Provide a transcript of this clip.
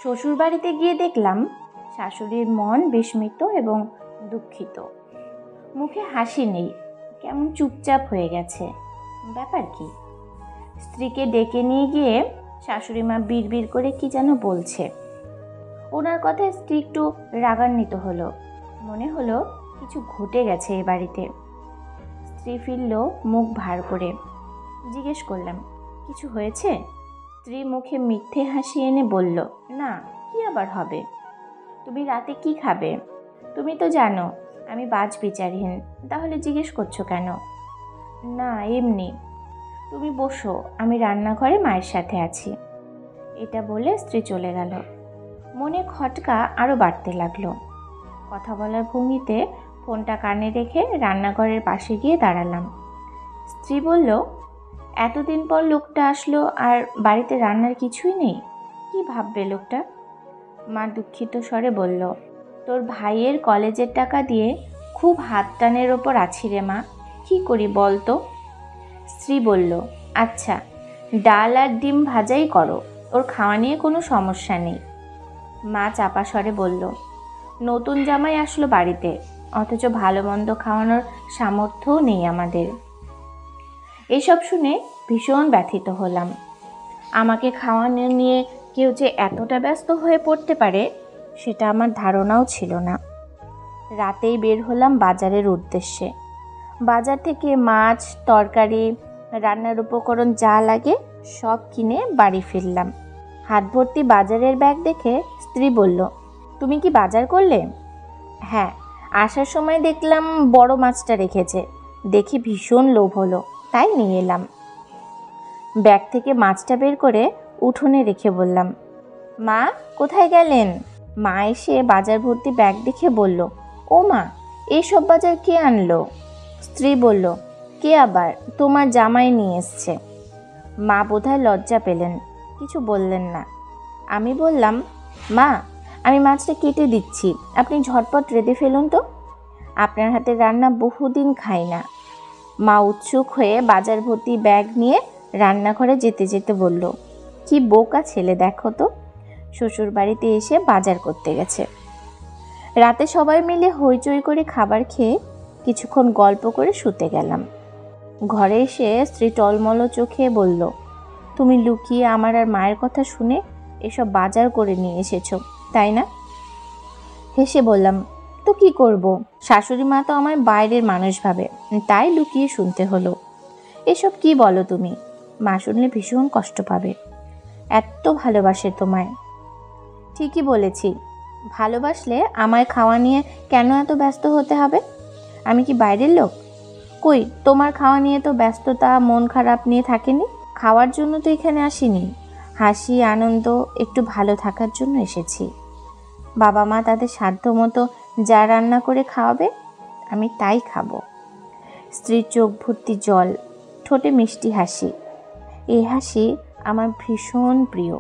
শ্বশুরবাড়িতে গিয়ে দেখলাম শাশুড়ির মন বিস্মিত এবং দুঃখিত। মুখে হাসি নেই, কেমন চুপচাপ হয়ে গেছে। ব্যাপার কি? স্ত্রীকে ডেকে নিয়ে গিয়ে শাশুড়ি মা বিড়বিড় করে কি যেন বলছে। ওনার কথায় স্ত্রী একটু রাগান্বিত হলো। মনে হলো কিছু ঘটে গেছে এ বাড়িতে। স্ত্রী ফিরল মুখ ভার করে। জিজ্ঞেস করলাম, কিছু হয়েছে? স্ত্রী মুখে মিথ্যে হাসি এনে বলল, না, কি আবার হবে। তুমি রাতে কি খাবে? তুমি তো জানো আমি বাছবিচারহীন, তাহলে জিজ্ঞেস করছো কেন? না, এমনি। তুমি বসো, আমি রান্নাঘরে মায়ের সাথে আছি। এটা বলে স্ত্রী চলে গেল। মনে খটকা আরও বাড়তে লাগলো। কথা বলার ভঙ্গিতে ফোনটা কানে রেখে রান্নাঘরের পাশে গিয়ে দাঁড়ালাম। স্ত্রী বলল, এতদিন পর লোকটা আসলো আর বাড়িতে রান্নার কিছুই নেই, কি ভাববে লোকটা? মা দুঃখিত স্বরে বলল, তোর ভাইয়ের কলেজের টাকা দিয়ে খুব হাত টানের ওপর আছি রে মা, কি করি বল তো? স্ত্রী বলল, আচ্ছা, ডাল আর ডিম ভাজাই করো, ওর খাওয়া নিয়ে কোনো সমস্যা নেই। মা চাপা স্বরে বলল, নতুন জামাই আসলো বাড়িতে, অথচ ভালো মন্দ খাওয়ানোর সামর্থ্যও নেই আমাদের। এসব শুনে ভীষণ ব্যথিত হলাম। আমাকে খাওয়ানো নিয়ে কেউ যে এতটা ব্যস্ত হয়ে পড়তে পারে সেটা আমার ধারণাও ছিল না। রাতেই বের হলাম বাজারের উদ্দেশ্যে। বাজার থেকে মাছ, তরকারি, রান্নার উপকরণ যা লাগে সব কিনে বাড়ি ফিরলাম। হাত ভর্তি বাজারের ব্যাগ দেখে স্ত্রী বলল, তুমি কি বাজার করলে? হ্যাঁ, আসার সময় দেখলাম বড় মাছটা রেখেছে, দেখি ভীষণ লোভ হলো, তাই নিয়ে এলাম। ব্যাগ থেকে মাছটা বের করে উঠোনে রেখে বললাম, মা কোথায় গেলেন? মা এসে বাজার ভর্তি ব্যাগ দেখে বলল, ও মা, এইসব বাজার কে আনলো? স্ত্রী বলল, কে আবার, তোমার জামাই নিয়ে এসছে। মা বোধহয় লজ্জা পেলেন, কিছু বললেন না। আমি বললাম, মা, আমি মাছটা কেটে দিচ্ছি, আপনি ঝটপট রেঁধে ফেলুন তো, আপনার হাতের রান্না বহুদিন খাই না। মা উৎসুক হয়ে বাজার ভর্তি ব্যাগ নিয়ে রান্নাঘরে যেতে যেতে বলল, কি বোকা ছেলে দেখো তো, শ্বশুর বাড়িতে এসে বাজার করতে গেছে। রাতে সবাই মিলে হইচই করে খাবার খেয়ে কিছুক্ষণ গল্প করে শুতে গেলাম। ঘরে এসে স্ত্রী টলমল চোখে বলল, তুমি লুকিয়ে আমার আর মায়ের কথা শুনে এসব বাজার করে নিয়ে এসেছো, তাই না? হেসে বললাম, তো কি করব, শাশুড়ি মা তো আমার বাইরের মানুষ ভাবে, তাই লুকিয়ে শুনতে হলো। এসব কি বলো তুমি? মা শুনলে ভীষণ কষ্ট পাবে, এত ভালোবাসে তোমায়। ঠিকই বলেছি, ভালোবাসলে আমায় খাওয়া নিয়ে কেন এত ব্যস্ত হতে হবে? আমি কি বাইরের লোক? কই, তোমার খাওয়া নিয়ে তো ব্যস্ততা, মন খারাপ নিয়ে থাকেনি। খাওয়ার জন্য তো এখানে আসিনি, হাসি আনন্দ একটু ভালো থাকার জন্য এসেছি। বাবা মা তাদের সাধ্য মতো যা রান্না করে খাওয়াবে আমি তাই খাবো। স্ত্রীর চোখ ভর্তি জল, ঠোঁটে মিষ্টি হাসি। এই হাসি আমার ভীষণ প্রিয়।